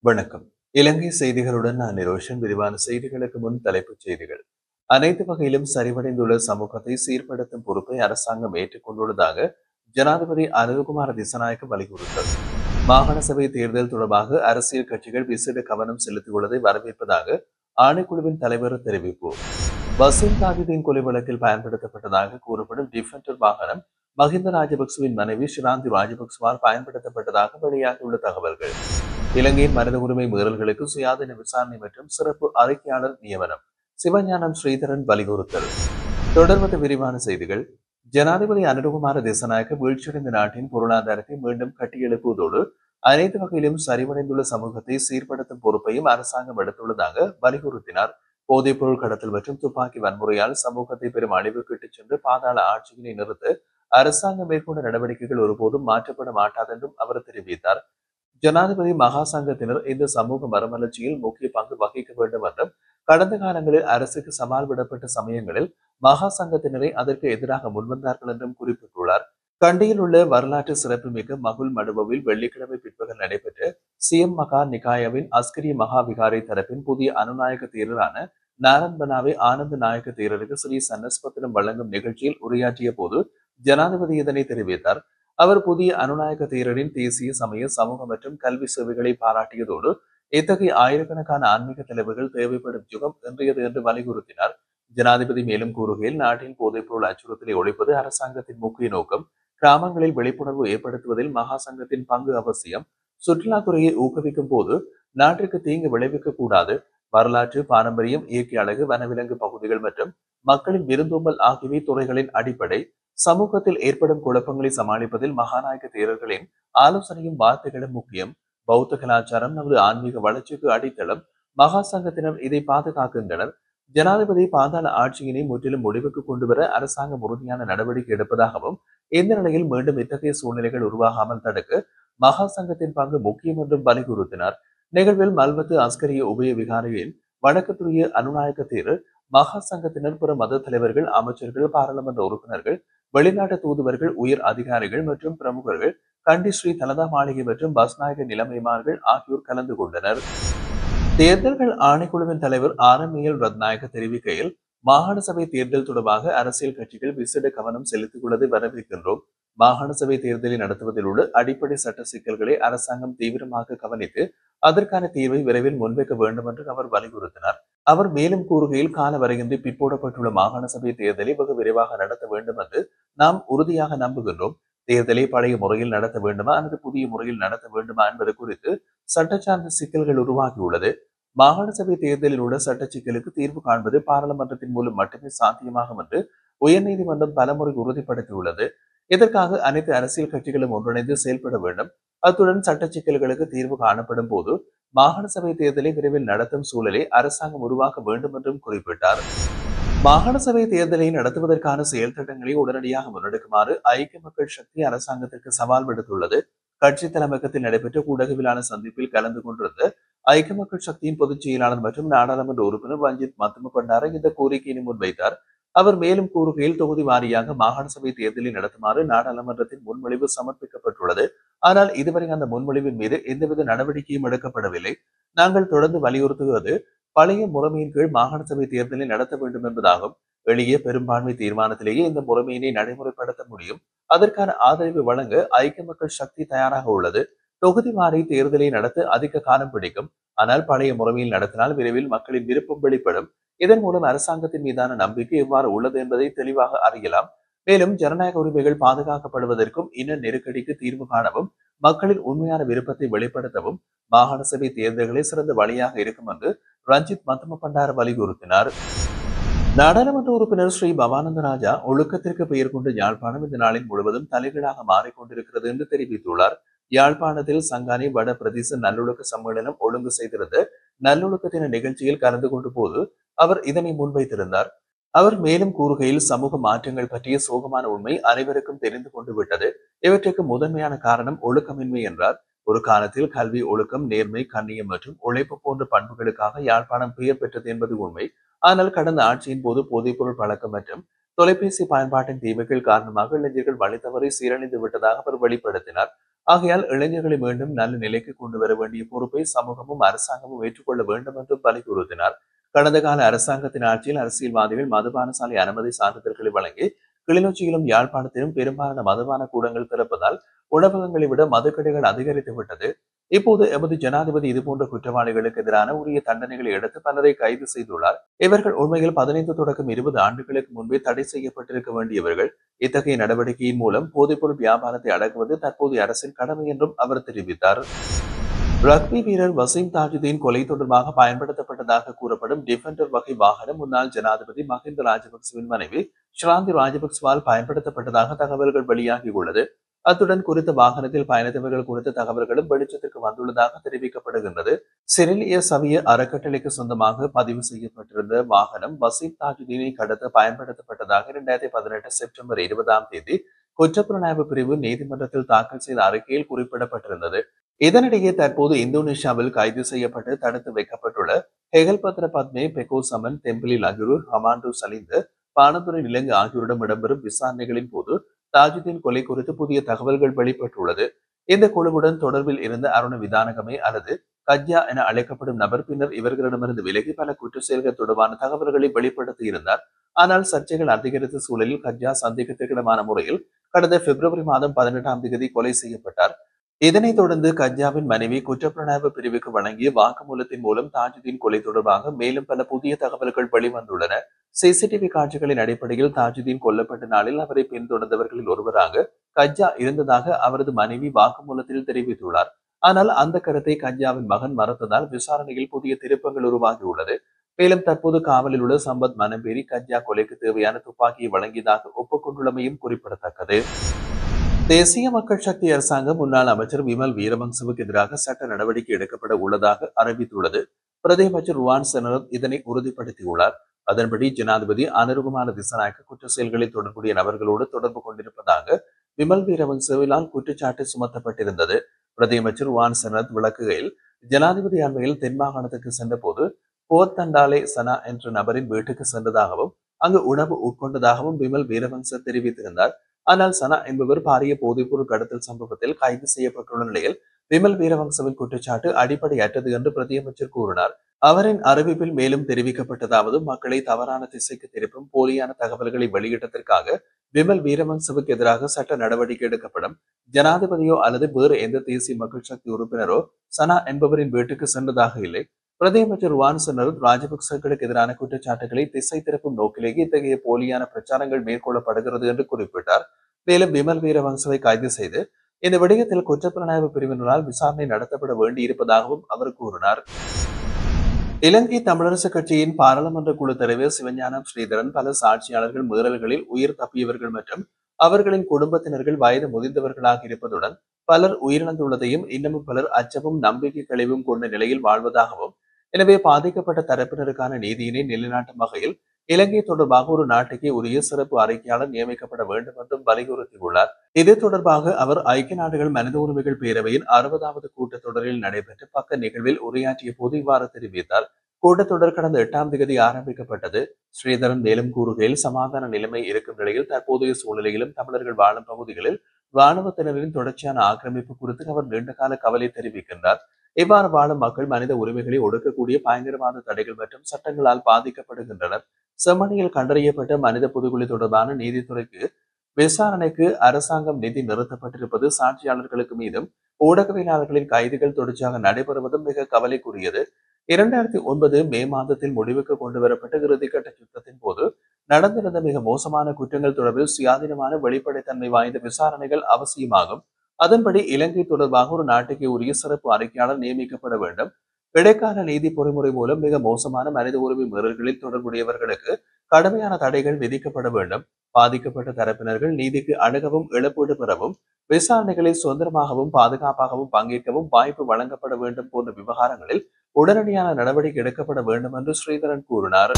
வணக்கம். இலங்கை செய்திகளுடன் நான் நிரோஷன். விரிவான செய்திகளுக்கு முன் தலைப்புச் செய்திகள். அனைத்து வகையிலும் சரிவடைந்துள்ள சமூகத்தை சீர்படுத்தும் பொறுப்பை அரசாங்கம் ஏற்றுக்கொண்டுள்ளதாக ஜனாதிபதி அனுரகுமார திசாநாயக்க வலியுறுத்தல். மாகாண சபை தேர்தல் தொடர்பாக அரசியல் கட்சிகள் விசேட கவனம் செலுத்தியுள்ளதை வரவேற்பதாக ஆணைக்குழுவின் தலைவர் தெரிவிப்பு. வசீம் தாஜுதீன் கொலை வழக்கில் பயன்படுத்தப்பட்டதாக கூறப்படும் டிஃபெண்டர் வாகனம் மஹிந்த ராஜபக்சவின் மனைவி ஷிராந்தி ராஜபக்சவால் பயன்படுத்தப்பட்டதாக வெளியாகியுள்ள தகவல்கள். இலங்கையின் மனித உரிமை மீறல்களுக்கு சுயாதீன விசாரணை மற்றும் சிறப்பு அறிக்கையாளர் நியமனம். சிவஞானம் ஸ்ரீதரன் வலியுறுத்தல். தொடர்வது விரிவான செய்திகள். ஜனாதிபதி அனுரகுமார திசாநாயக்க வீழ்ச்சியடைந்த நாட்டின் பொருளாதாரத்தை மீண்டும் கட்டியெழுப்புவதோடு அனைத்து வகையிலும் சரிவடைந்துள்ள சமூகத்தை சீர்படுத்தும் பொறுப்பையும் அரசாங்கம் எடுத்துள்ளதாக வலியுறுத்தினார். போதைப்பொருள் கடத்தல் மற்றும் துப்பாக்கி வன்முறையால் சமூகத்தை பெரும் அழிவுக்கு இட்டுச் சென்று பாதாள ஆட்சியினை நிறுத்த அரசாங்கம் மேற்கொண்ட நடவடிக்கைகள் ஒருபோதும் மாற்றப்பட மாட்டாதென்றும் அவர் தெரிவித்தார். ஜனாதிபதி மகாசங்கத்தினர் இந்த சமூக மறுமலர்ச்சியில் முக்கிய பங்கு வகிக்க வேண்டும் என்றும் கடந்த காலங்களில் அரசுக்கு சவால் விடப்பட்ட சமயங்களில் மகாசங்கத்தினரை அதற்கு எதிராக முன்வந்தார்கள் என்றும் குறிப்பிட்டுள்ளார். கண்டியில் உள்ள வரலாற்று சிறப்புமிக்க மகுல் மடுவில் வெள்ளிக்கிழமை பிற்பகல் நடைபெற்ற சிஎம் மகா நிகாயாவின் அஸ்கரி மகா விகாரை தரப்பின் புதிய அனுநாயக தேரரான நாரன்பனாவை ஆனந்த நாயக்க தேரருக்கு ஸ்ரீ சன்னஸ்பத்திரம் வழங்கும் நிகழ்ச்சியில் உரையாற்றிய போது ஜனாதிபதி இதனை தெரிவித்தார். அவர் புதிய அனுநாயக தேரரின் தேசிய சமய சமூக மற்றும் கல்வி சேவைகளை பாராட்டியதோடு இத்தகைய ஆயிரக்கணக்கான ஆன்மீக தலைவர்கள் தேவைப்படும் யுகம் இன்றையது என்று வலியுறுத்தினார். ஜனாதிபதி மேலும் கூறுகையில் நாட்டின் போதைப்பொருள் அச்சுறுத்தலை ஒழிப்பது அரசாங்கத்தின் முக்கிய நோக்கம். கிராமங்களில் விழிப்புணர்வு ஏற்படுத்துவதில் மகாசங்கத்தின் பங்கு அவசியம். சுற்றுலாத்துறையை ஊக்குவிக்கும் போது நாட்டிற்கு தீங்கு விளைவிக்க கூடாது. வரலாற்று பாரம்பரியம், இயற்கை அழகு, வனவிலங்கு பகுதிகள் மற்றும் மக்களின் விருந்தோம்பல் ஆகியவை துறைகளின் அடிப்படை. சமூகத்தில் ஏற்படும் குழப்பங்களை சமாளிப்பதில் மகாநாயக தேரர்களின் ஆலோசனையும் வார்த்தைகளும் முக்கியம். பௌத்த கலாச்சாரம் நமது ஆன்மீக வளர்ச்சிக்கு அடித்தளம். மகா சங்கத்தினர் இதை பாதுகாக்கின்றனர். ஜனாதிபதி பாதாள ஆட்சியினை முற்றிலும் முடிவுக்கு கொண்டுவர அரசாங்கம் உறுதியான நடவடிக்கை எடுப்பதாகவும் இந்த நிலையில் மீண்டும் இத்தகைய சூழ்நிலைகள் உருவாகாமல் தடுக்க மகா சங்கத்தின் பங்கு முக்கியம் என்றும் வலியுறுத்தினார். நிகழ்வில் மல்வத்து அஸ்கரிய உபய விகாரையின் வடக்குத்துறைய அனுநாயக தேரர், மகா சங்கத்தினர், பிற மத தலைவர்கள், அமைச்சர்கள், பாராளுமன்ற உறுப்பினர்கள், வெளிநாட்டு தூதுவர்கள், உயர் அதிகாரிகள் மற்றும் பிரமுகர்கள், கண்டி ஸ்ரீ தலதா மாளிகை மற்றும் பஸ்நாயக நிலைமைமார்கள் ஆகியோர் கலந்து கொண்டனர். தேர்தல்கள் ஆணைக்குழுவின் தலைவர் ஆரம்பியல் ரத்நாயக தெரிவிக்கையில், மாகாண சபை தேர்தல் தொடர்பாக அரசியல் கட்சிகள் விசேட கவனம் செலுத்தியுள்ளதை வரவேற்கின்றோம். மாகாண சபை தேர்தலை நடத்துவதில் உள்ள அடிப்படை சட்ட சிக்கல்களை அரசாங்கம் தீவிரமாக கவனித்து அதற்கான தீர்வை விரைவில் முன்வைக்க வேண்டும் என்று அவர் வலியுறுத்தினார். அவர் மேலும் கூறுகையில், கால வரையின்றி பிற்போடப்பட்டுள்ள மாகாண சபை தேர்தலை வெகு விரைவாக நடத்த வேண்டும் என்று நாம் உறுதியாக நம்புகின்றோம். தேர்தலை பழைய முறையில் நடத்த வேண்டுமா அல்லது புதிய முறையில் நடத்த வேண்டுமா என்பது குறித்து சட்ட சார்ந்த சிக்கல்கள் உருவாகியுள்ளது. மாகாண சபை தேர்தலில் உள்ள சட்ட சிக்கலுக்கு தீர்வு காண்பது பாராளுமன்றத்தின் மூலம் மட்டுமே சாத்தியமாகும் என்று உயர்நீதிமன்றம் பலமுறை உறுதிப்படுத்தியுள்ளது. இதற்காக அனைத்து அரசியல் கட்சிகளும் ஒன்றிணைந்து செயல்பட வேண்டும். அத்துடன் சட்ட சிக்கல்களுக்கு தீர்வு காணப்படும் போது மாகாண சபை தேர்தலை விரைவில் நடத்தும் சூழலை அரசாங்கம் உருவாக்க வேண்டும் என்றும் குறிப்பிட்டார். மாகாண சபை தேர்தலை நடத்துவதற்கான செயல் திட்டங்களை உடனடியாக முன்னெடுக்குமாறு ஐக்கிய மக்கள் சக்தி அரசாங்கத்திற்கு சவால் விடுத்துள்ளது. கட்சி தலைமையகத்தில் நடைபெற்ற ஊடகவியலான சந்திப்பில் கலந்து கொண்டிருந்த ஐக்கிய மக்கள் சக்தியின் பொதுச் செயலாளர் மற்றும் நாடாளுமன்ற உறுப்பினர் ரஞ்சித் மத்தும பண்டார இந்த கோரிக்கையினை முன்வைத்தார். அவர் மேலும் கூறுகையில், தொகுதி வாரியாக மாகாண சபை தேர்தலை நடத்துமாறு நாடாளுமன்றத்தின் முன்மொழிவு சமர்ப்பிக்கப்பட்டுள்ளது. ஆனால் இதுவரை அந்த முன்மொழிவின் மீது எந்தவித நடவடிக்கையும் எடுக்கப்படவில்லை. நாங்கள் தொடர்ந்து வலியுறுத்துவது பழைய முறைமையின் கீழ் மாகாண சபை தேர்தலை நடத்த வேண்டும் என்பதாகும். எளிய பெரும்பான்மை தீர்மானத்திலேயே இந்த முறைமையினை நடைமுறைப்படுத்த முடியும். அதற்கான ஆதரவை வழங்க ஐக்கிய மக்கள் சக்தி தயாராக உள்ளது. தொகுதி வாரி தேர்தலை நடத்த அதிக காலம் பிடிக்கும். ஆனால் பழைய முறைமையில் நடத்தினால் விரைவில் மக்களின் விருப்பம் வெளிப்படும். இதன் மூலம் அரசாங்கத்தின் மீதான நம்பிக்கை எவ்வாறு உள்ளது என்பதை தெளிவாக அறியலாம். மேலும் ஜனநாயக உரிமைகள் பாதுகாக்கப்படுவதற்கும் இன நெருக்கடிக்கு தீர்வு காணவும் மக்களின் உண்மையான விருப்பத்தை வெளிப்படுத்தவும் மாகாண சபை தேர்தல்களே சிறந்த வழியாக இருக்கும் என்று ரஞ்சித் மத்தும பண்டார வலியுறுத்தினார். நாடாளுமன்ற உறுப்பினர் ஸ்ரீ பவானந்த ராஜா, ஒழுக்கத்திற்கு பெயர் கொண்ட யாழ்ப்பாணம் இந்த நாளில் முழுவதும் தலைகீழாக மாறிக்கொண்டிருக்கிறது என்று தெரிவித்துள்ளார். யாழ்ப்பாணத்தில் சங்கானை வட பிரதேச நல்லொழுக்க சம்மேளனம் ஒழுங்கு செய்திருந்த நல்லொழுக்கத்தின நிகழ்ச்சியில் கலந்து கொண்ட போது அவர் இதனை முன்வைத்திருந்தார். அவர் மேலும் கூறுகையில், சமூக மாற்றங்கள் பற்றிய சோகமான உண்மை அனைவருக்கும் தெரிந்து கொண்டு விட்டது. இவற்றுக்கு முதன்மையான காரணம் ஒழுக்கமின்மை என்றார். ஒரு காலத்தில் கல்வி, ஒழுக்கம், நேர்மை, கண்ணியம் மற்றும் உழைப்பு போன்ற பண்புகளுக்காக யாழ்ப்பாணம் பெயர் பெற்றது என்பது உண்மை. ஆனால் கடந்த ஆட்சியின் போது போதைப்பொருள் பழக்கம் மற்றும் தொலைபேசி பயன்பாட்டின் தீமைகள் காரணமாக இளைஞர்கள் வழி தவறி சீரழிந்து விட்டதாக அவர் வெளிப்படுத்தினார். ஆகையால் இளைஞர்களை மீண்டும் நல்ல நிலைக்கு கொண்டு வர வேண்டிய பொறுப்பை சமூகமும் அரசாங்கமும் ஏற்றுக்கொள்ள வேண்டும் என்றும் வலியுறுத்தினார். கடந்த கால அரசாங்கத்தின் ஆட்சியில் அரசியல்வாதிகள் மதுபான சாலை அனுமதி சான்றிதழ்களை வழங்கி கிளிநொச்சியிலும் யாழ்ப்பாணத்திலும் பெரும்பாலான மதுபான கூடங்கள் திறப்பதால் உணவகங்களை விட மதுக்கடைகள் அதிகரித்து விட்டது. இப்போது எமது ஜனாதிபதி இதுபோன்ற குற்றவாளிகளுக்கு எதிரான உரிய தண்டனைகளை எடுத்து பலரை கைது செய்துள்ளார். இவர்கள் உண்மையில் 15 தொடக்கம் 20 ஆண்டுகளுக்கு முன்பே தடை செய்யப்பட்டிருக்க வேண்டியவர்கள். இத்தகைய நடவடிக்கையின் மூலம் போதைப்பொருள் வியாபாரத்தை அடக்குவது தற்போதைய அரசின் கடமை என்றும் அவர் தெரிவித்தார். ரக்பி வீரர் வசீம் தாஜுதீன் கொலை தொடர்பாக பயன்படுத்தப்பட்டதாக கூறப்படும் டிஃபெண்டர் வகை வாகனம் முன்னாள் ஜனாதிபதி மஹிந்த ராஜபக்சவின் மனைவி ஷிராந்தி ராஜபக்சவால் பயன்படுத்தப்பட்டதாக தகவல்கள் வெளியாகியுள்ளது. அத்துடன் குறித்த வாகனத்தில் பயணித்தவர்கள் குறித்த தகவல்களும் வெளிச்சத்திற்கு வந்துள்ளதாக தெரிவிக்கப்படுகின்றது. சிறிலிய சவிய அறக்கட்டளைக்கு சொந்தமாக பதிவு செய்யப்பட்டிருந்த வாகனம் வசீம் தாஜுதீனை கடத்த பயன்படுத்தப்பட்டதாக 2018 செப்டம்பர் 20 குற்றப்புலனாய்வு பிரிவு நீதிமன்றத்தில் தாக்கல் செய்த அறிக்கையில் குறிப்பிடப்பட்டிருந்தது. இதனிடையே தற்போது இந்தோனேஷியாவில் கைது செய்யப்பட்டு தடுத்து வைக்கப்பட்டுள்ள ஹெகல்பத்ர பத்மே பெகோசமன் தெம்பிலி லகுரு ஹமாண்டு சலிந்து பானதுரை நிலங்கு ஆகியோரிடம் இடம்பெறும் விசாரணைகளின் போது தாஜுதீன் கொலை குறித்து புதிய தகவல்கள் வெளிப்பட்டுள்ளது. இந்த குழுவுடன் தொடர்பில் இருந்த அருண விதானகமே அல்லது கஜ்யா என அழைக்கப்படும் நபர் பின்னர் இவர்களிடமிருந்து விலகி பல குற்ற செயல்கள் தொடர்பான தகவல்களை வெளிப்படுத்தி இருந்தார். ஆனால் சர்ச்சைகள் அதிகரித்த சூழலில் கஜ்யா சந்தேகத்திற்கிடமான முறையில் கடந்த பிப்ரவரி மாதம் 18 கொலை செய்யப்பட்டார். இதனைத் தொடர்ந்து கஜ்யாவின் மனைவி குற்றப்புலனாய்வு பிரிவுக்கு வழங்கிய வாக்குமூலத்தின் மூலம் தாஜுதீன் கொலை தொடர்பாக மேலும் பல புதிய தகவல்கள் வெளிவந்துள்ளன. சிசிடிவி காட்சிகளின் அடிப்படையில் தாஜுதீன் கொல்லப்பட்ட நாளில் அவரை பின்தொடர்ந்தவர்களில் ஒருவராக கஜ்யா இருந்ததாக அவரது மனைவி வாக்குமூலத்தில் தெரிவித்துள்ளார். ஆனால் அந்த கருத்தை கஜ்யாவின் மகன் மறுத்ததால் விசாரணையில் புதிய திருப்பங்கள் உருவாகியுள்ளது. மேலும் தற்போது காவலில் உள்ள சம்பத் மனம்பேரி கஜ்யா கொலைக்கு தேவையான துப்பாக்கியை வழங்கியதாக ஒப்புக்கொண்டுள்ளமையும் குறிப்பிடத்தக்கது. தேசிய மக்கள் சக்தி அரசாங்கம் முன்னாள் அமைச்சர் விமல் வீரவங்சவுக்கு எதிராக சட்ட நடவடிக்கை எடுக்கப்பட உள்ளதாக அறிவித்துள்ளது. பிரதமர் ருவான் செனரத் இதனை உறுதிப்படுத்தியுள்ளார். அதன்படி ஜனாதிபதி அனுருகுமார திசாநாயக்க குற்ற செயல்களில் தொடர்புடைய நபர்களோடு தொடர்பு கொண்டிருப்பதாக விமல் வீரவங்சவிலால் குற்றச்சாட்டு சுமத்தப்பட்டிருந்தது. பிரதமர் ருவான் செனரத் விளக்குகையில், ஜனாதிபதி அண்மையில் தென் மாகாணத்துக்கு சென்ற போது போர்த்தண்டாலே சனா என்ற நபரின் வீட்டுக்கு சென்றதாகவும் அங்கு உணவு உட்கொண்டதாகவும் விமல் வீரவங்ச தெரிவித்திருந்தார். ஆனால் சனா என்பவர் பாரிய போதைப்பொருள் கடத்தல் சம்பவத்தில் கைது செய்யப்பட்டுள்ள நிலையில் விமல் வீரவங்சவின் குற்றச்சாட்டு அடிப்படையற்றது என்று பிரதியமைச்சர் கூறினார். அவரின் அறிவிப்பில் மேலும் தெரிவிக்கப்பட்டதாவது, மக்களை தவறான திசைக்கு திருப்பும் போலியான தகவல்களை வெளியிட்டதற்காக விமல் வீரவங்சவுக்கு எதிராக சட்ட நடவடிக்கை எடுக்கப்படும். ஜனாதிபதியோ அல்லது வேறு எந்த தேசிய மக்கள் சக்தி உறுப்பினரோ சனா என்பவரின் வீட்டுக்கு சென்றதாக இல்லை. பிரதமர் ருவான் செனரத் ராஜபக்சர்களுக்கு எதிரான குற்றச்சாட்டுகளை திசை திருப்பும் நோக்கிலேயே இத்தகைய போலியான பிரச்சாரங்கள் மேற்கொள்ளப்படுகிறது என்று குறிப்பிட்டார். மேலும் விமல் வீரவங்சவை கைது செய்து இந்த விடயத்தில் குற்றப்புலனாய்வு பிரிவினரால் விசாரணை நடத்தப்பட வேண்டியிருப்பதாகவும் அவர் கூறினார். இலங்கை தமிழரசு கட்சியின் பாராளுமன்ற குழு தலைவர் சிவஞானம் ஸ்ரீதரன் பல சாட்சியாளர்கள் மீறல்களில் உயிர் தப்பியவர்கள் மற்றும் அவர்களின் குடும்பத்தினர்கள் வயது முதிர்ந்தவர்களாக இருப்பதுடன் பலர் உயிரிழந்துள்ளதையும் இன்னமும் பலர் அச்சமும் நம்பிக்கை கழிவும் கொண்ட நிலையில் வாழ்வதாகவும், எனவே பாதிக்கப்பட்ட தரப்பினருக்கான நீதியினை நிலைநாட்டும் வகையில் இலங்கை தொடர்பாக ஒரு நாட்டுக்கே உரிய சிறப்பு அறிக்கையாளர் நியமிக்கப்பட வேண்டும் என்றும் வலியுறுத்தியுள்ளார். இது தொடர்பாக அவர் ஐக்கிய நாடுகள் மனித உரிமைகள் பேரவையின் 60வது கூட்டத்தொடரில் நடைபெற்ற பக்க நிகழ்வில் உரையாற்றிய போது இவ்வாறு தெரிவித்தார். கூட்டத்தொடர் கடந்த 8 ஆரம்பிக்கப்பட்டது. ஸ்ரீதரன் மேலும் கூறுகையில், சமாதான நிலைமை இருக்கும் நிலையில் தற்போதைய சூழ்நிலையிலும் தமிழர்கள் வாழும் பகுதிகளில் இராணுவத்தினரின் தொடர்ச்சியான ஆக்கிரமிப்பு குறித்து அவர் நீண்டகால கவலை தெரிவிக்கின்றார். இவ்வாறு வாழும் மக்கள் மனித உரிமைகளை ஒடுக்கக்கூடிய பயங்கரவாத தடைகள் மற்றும் சட்டங்களால் பாதிக்கப்படுகின்றனர். செம்மணியில் கண்டறியப்பட்ட மனித புதுகுழி தொடர்பான நீதித்துறைக்கு விசாரணைக்கு அரசாங்கம் நிதி நிறுத்தப்பட்டிருப்பது, சாட்சியாளர்களுக்கு மீதும் ஊடகவியலாளர்களின் கைதுகள் தொடர்ச்சியாக நடைபெறுவதும் மிக கவலைக்குரியது. 2009 மே மாதத்தில் முடிவுக்கு கொண்டுவரப்பட்ட இறுதிக்கட்ட யுத்தத்தின் போது நடந்திருந்த மிக மோசமான குற்றங்கள் தொடர்பில் சுயாதீனமான வெளிப்படைத்தன்மை வாய்ந்த விசாரணைகள் அவசியமாகும். அதன்படி இலங்கை தொடர்பாக ஒரு நாட்டுக்கு உரிய சிறப்பு அறிக்கையாளர் நியமிக்கப்பட வேண்டும். இடைக்கால நீதி பொறிமுறை மூலம் மிக மோசமான மனித உரிமை மீறல்களில் தொடர்புடையவர்களுக்கு கடுமையான தடைகள் விதிக்கப்பட வேண்டும். பாதிக்கப்பட்ட தரப்பினர்கள் நீதிக்கு அணுகவும் இழப்பீடு பெறவும் விசாரணைகளில் சுதந்திரமாகவும் பாதுகாப்பாகவும் பங்கேற்கவும் வாய்ப்பு வழங்கப்பட வேண்டும் போன்ற விவகாரங்களில் உடனடியான நடவடிக்கை எடுக்கப்பட வேண்டும் என்று ஸ்ரீதரன் கூறினார்.